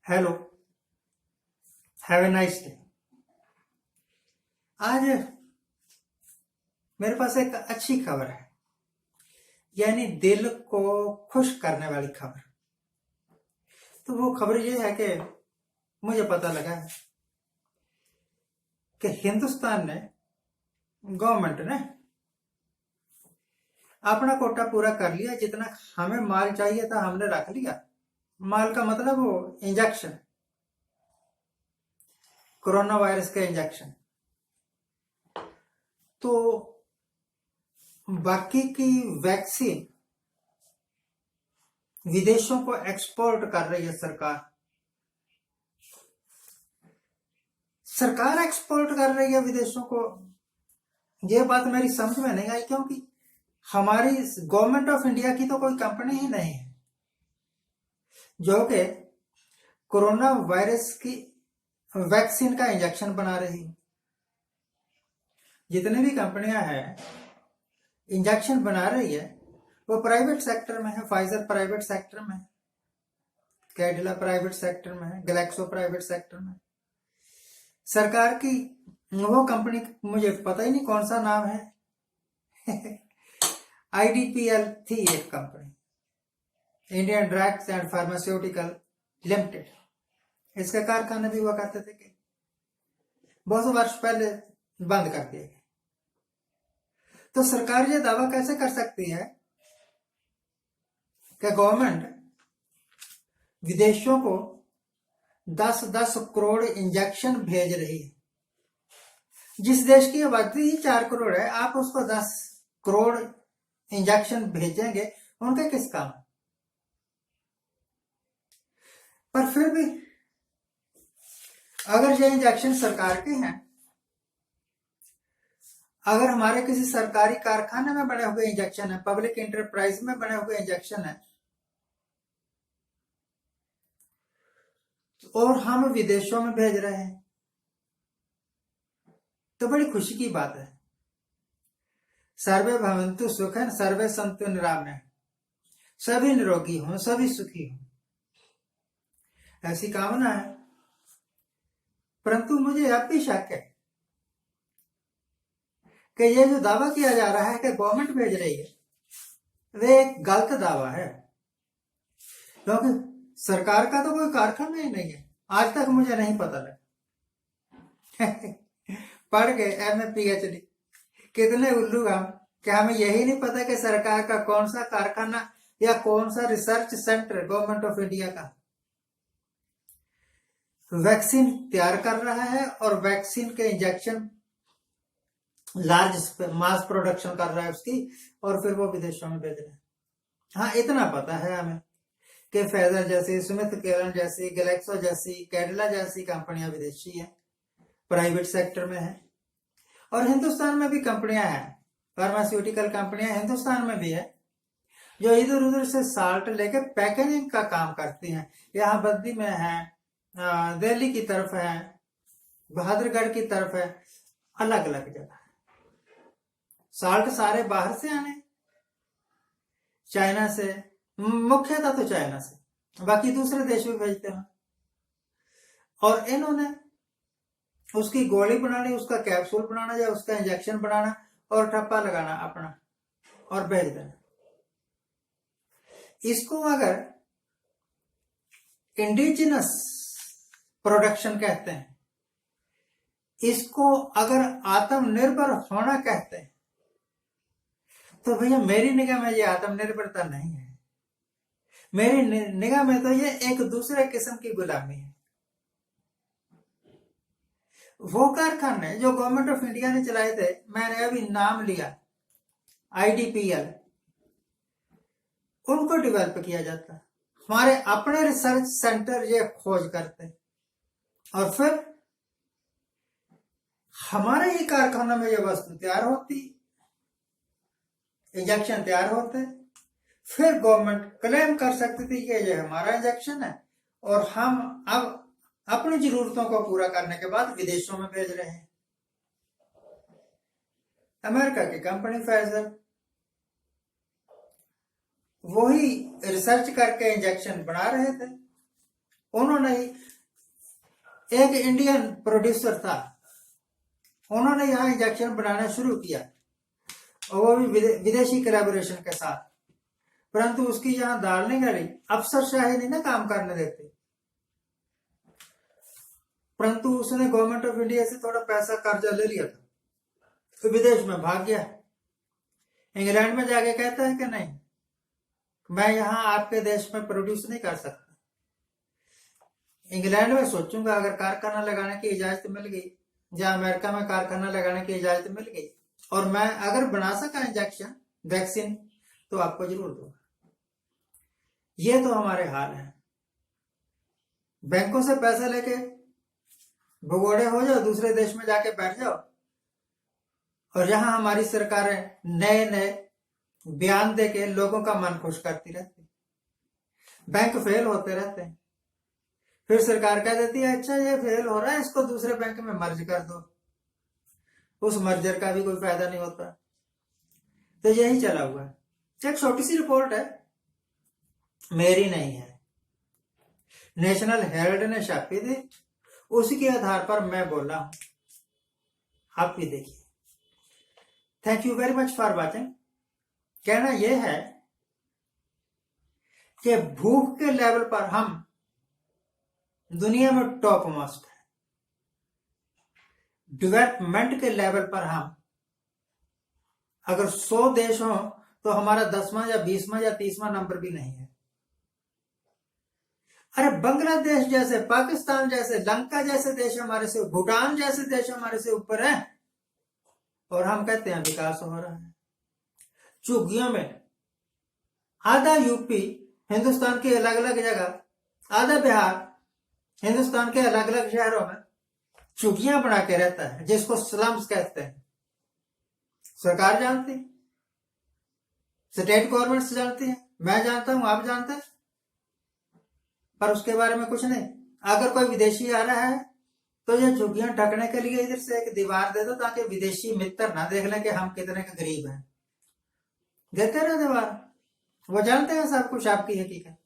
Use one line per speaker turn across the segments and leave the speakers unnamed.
Hello. Have a nice day. आज मेरे पास एक अच्छी खबर है, यानी दिल को खुश करने वाली खबर। तो वो खबर ये है कि मुझे पता लगा है कि हिंदुस्तान ने, गवर्नमेंट ने अपना कोटा पूरा कर लिया। जितना हमें माल चाहिए था हमने रख लिया। माल का मतलब वो इंजेक्शन, कोरोना वायरस के इंजेक्शन। तो बाकी की वैक्सीन विदेशों को एक्सपोर्ट कर रही है सरकार। सरकार एक्सपोर्ट कर रही है विदेशों को। ये बात मेरी समझ में नहीं आई, क्योंकि हमारी गवर्नमेंट ऑफ इंडिया की तो कोई कंपनी ही नहीं है जो कि कोरोना वायरस की वैक्सीन का इंजेक्शन बना रही है। जितनी भी कंपनियां हैं इंजेक्शन बना रही है वो प्राइवेट सेक्टर में है। फाइजर प्राइवेट सेक्टर में है, कैडिला प्राइवेट सेक्टर में है, गैलेक्सो प्राइवेट सेक्टर में। सरकार की वो कंपनी, मुझे पता ही नहीं कौन सा नाम है आईडीपीएल थी एक company, Indian drugs and pharmaceutical limited. इसके कारखाने भी हुआ करते थे कि बहुत वर्ष पहले बंद कर दिए गए। तो सरकार ये दावा कैसे कर सकती है कि गवर्नमेंट विदेशों को 10-10 करोड़ इंजेक्शन भेज रही है? जिस देश की आबादी ही 4 करोड़ है, आप उसको 10 करोड़ इंजेक्शन भेजेंगे, उनके किस काम? पर फिर भी अगर ये इंजेक्शन सरकार के हैं, अगर हमारे किसी सरकारी कारखाने में बने हुए इंजेक्शन है, पब्लिक इंटरप्राइज में बने हुए इंजेक्शन है, और हम विदेशों में भेज रहे हैं, तो बड़ी खुशी की बात है। सर्वे भवन्तु सुखन सर्वे सन्तु निरामया, सभी निरोगी हों, सभी सुखी हों, ऐसी कामना है। परंतु मुझे अब भी शक है कि ये जो दावा किया जा रहा है कि गवर्नमेंट भेज रही है, वे एक गलत दावा है। क्योंकि सरकार का तो कोई कारखाना ही नहीं है, आज तक मुझे नहीं पता लगा पढ़ के एमए पीएचडी, कितने उल्लू हम कि हमें यही नहीं पता कि सरकार का कौन सा कारखाना या कौन सा research centre government of India का वैक्सीन तैयार कर रहा है और वैक्सीन के इंजेक्शन लार्ज मास प्रोडक्शन कर रहा है उसकी, और फिर वो विदेशों में भेज रहे हैं। हाँ, इतना पता है हमें कि फाइजर जैसी, स्मिथ केलन जैसी, गैलेक्सो जैसी, कैडिला जैसी कंपनियां विदेशी हैं, प्राइवेट सेक्टर में है। और हिंदुस्तान में भी कंपनियां हैं, फार्मास्यूटिकल कंपनियां हिंदुस्तान में भी है, जो इधर उधर से साल्ट लेके पैकेजिंग का काम करती हैं। यहाँ बद्दी में है, दिल्ली की तरफ है, बहादुरगढ़ की तरफ है, अलग अलग जगह। साल्ट सारे बाहर से आने, चाइना से, मुख्यतः तो चाइना से, बाकी दूसरे देश भी भेजते हैं। और इन्होंने उसकी गोली बनानी, उसका कैप्सूल बनाना या उसका इंजेक्शन बनाना और ठप्पा लगाना अपना और भेज देना। इसको अगर इंडिजिनस प्रोडक्शन कहते हैं, इसको अगर आत्मनिर्भर होना कहते हैं, तो भैया मेरी निगाह में ये आत्मनिर्भरता नहीं है। मेरी निगाह में तो ये एक दूसरे किस्म की गुलामी है। वो कारखाने जो गवर्नमेंट ऑफ इंडिया ने चलाए थे, मैंने अभी नाम लिया आईडीपीएल, उनको डेवलप किया जाता। हमारे अपने रिसर्च सेंटर ये खोज करते और फिर हमारे ही कारखानों में ये वस्तु तैयार होती, इंजेक्शन तैयार होते, फिर गवर्नमेंट क्लेम कर सकती थी कि ये हमारा इंजेक्शन है और हम अब अपनी जरूरतों को पूरा करने के बाद विदेशों में भेज रहे हैं। अमेरिका की कंपनी फाइजर वही रिसर्च करके इंजेक्शन बना रहे थे, उन्होंने ही, एक इंडियन प्रोड्यूसर था, उन्होंने यहाँ इंजेक्शन बनाना शुरू किया, और वो भी विदेशी कोलैबोरेशन के साथ, परंतु उसकी यहाँ दाल नहीं गली, अफसरशाही नहीं ना काम करने देते, परंतु उसने गवर्नमेंट ऑफ इंडिया से थोड़ा पैसा कर्जा ले लिया था, तो विदेश में भाग गया। इंग्लैंड में जाके कहता है कि नहीं, मैं यहाँ आपके देश में प्रोड्यूस नहीं कर सकता। इंग्लैंड में सोचूंगा अगर कारखाना लगाने की इजाजत मिल गई, या अमेरिका में कारखाना लगाने की इजाजत मिल गई, और मैं अगर बना सका इंजेक्शन वैक्सीन, तो आपको जरूर दूंगा। ये तो हमारे हाल है। बैंकों से पैसा लेके भगोड़े हो जाओ, दूसरे देश में जाके बैठ जाओ, और यहां हमारी सरकारें नए नए बयान देके लोगों का मन खुश करती रहती, बैंक फेल होते रहते हैं, फिर सरकार कह देती है अच्छा ये फेल हो रहा है, इसको दूसरे बैंक में मर्ज कर दो, उस मर्जर का भी कोई फायदा नहीं होता। तो यही चला हुआ है। एक छोटी सी रिपोर्ट है, मेरी नहीं है, नेशनल हेराल्ड ने छापी थी, उसी के आधार पर मैं बोला हूं, आप भी देखिए। Thank you very much for watching. कहना यह है कि भूख के लेवल पर हम दुनिया में टॉप मोस्ट है, डेवलपमेंट के लेवल पर हम अगर 100 देश हो तो हमारा 10वां या 20वां या 30वां नंबर भी नहीं है। अरे बांग्लादेश जैसे, पाकिस्तान जैसे, लंका जैसे देश हमारे से, भूटान जैसे देश हमारे से ऊपर है, और हम कहते हैं विकास हो रहा है। झुग्गियों में आधा यूपी हिंदुस्तान के अलग अलग जगह, आधा बिहार हिंदुस्तान के अलग अलग शहरों में झुग्गियां बना के रहता है, जिसको स्लम्स कहते हैं। सरकार जानती, स्टेट गवर्नमेंट जानती है, मैं जानता हूं, आप जानते हैं, पर उसके बारे में कुछ नहीं। अगर कोई विदेशी आ रहा है तो ये झुग्गियां ढकने के लिए इधर से एक दीवार दे दो, ताकि विदेशी मित्र ना देख लें कि हम कितने के गरीब हैं। देते रहे दीवार, वो जानते हैं सब कुछ आपकी हकीकत।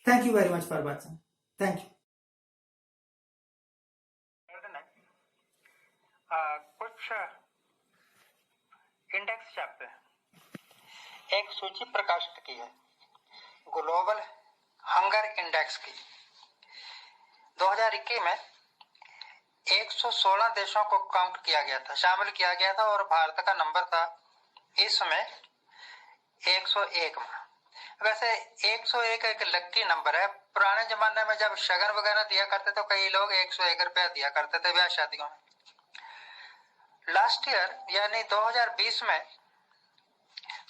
Thank you very much for watching. Thank you.
कुछ इंडेक्स छापते हैं। एक सूची प्रकाशित की है ग्लोबल हंगर इंडेक्स की। 2021 में 116 देशों को काउंट किया गया था, शामिल किया गया था, और भारत का नंबर था इसमें 101 में। वैसे 101 एक लक्की नंबर है। पुराने जमाने में जब शगन वगैरह दिया करते तो कई लोग 101 रुपया दिया करते थे ब्याह शादियों में। लास्ट ईयर यानी 2020 में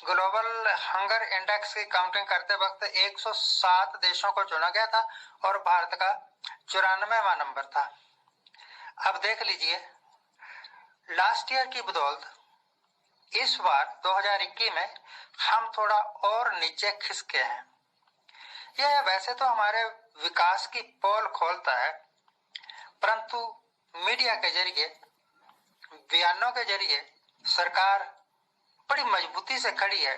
ग्लोबल हंगर इंडेक्स की काउंटिंग करते वक्त 107 देशों को चुना गया था, और भारत का 94वां नंबर था। अब देख लीजिए, लास्ट ईयर की बदौलत इस बार 2021 में हम थोड़ा और नीचे खिसके हैं। यह वैसे तो हमारे विकास की पोल खोलता है, परंतु मीडिया के जरिए, बयानों के जरिए सरकार बड़ी मजबूती से खड़ी है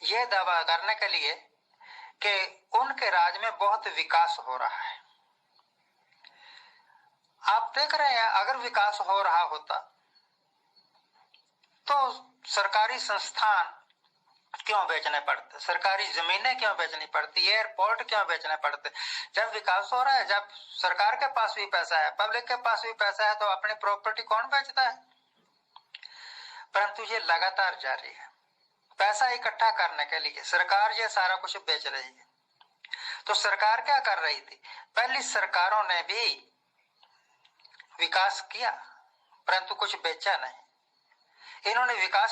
यह दावा करने के लिए कि उनके राज में बहुत विकास हो रहा है। आप देख रहे हैं, अगर विकास हो रहा होता तो सरकारी संस्थान क्यों बेचने पड़ते, सरकारी जमीनें क्यों बेचनी पड़ती, एयरपोर्ट क्यों बेचने पड़ते। जब विकास हो रहा है, जब सरकार के पास भी पैसा है, पब्लिक के पास भी पैसा है, तो अपनी प्रॉपर्टी कौन बेचता है। परंतु ये लगातार जारी है। पैसा इकट्ठा करने के लिए सरकार ये सारा कुछ बेच रही है। तो सरकार क्या कर रही थी, पहली सरकारों ने भी विकास किया, परंतु कुछ बेचा नहीं। इन्होंने विकास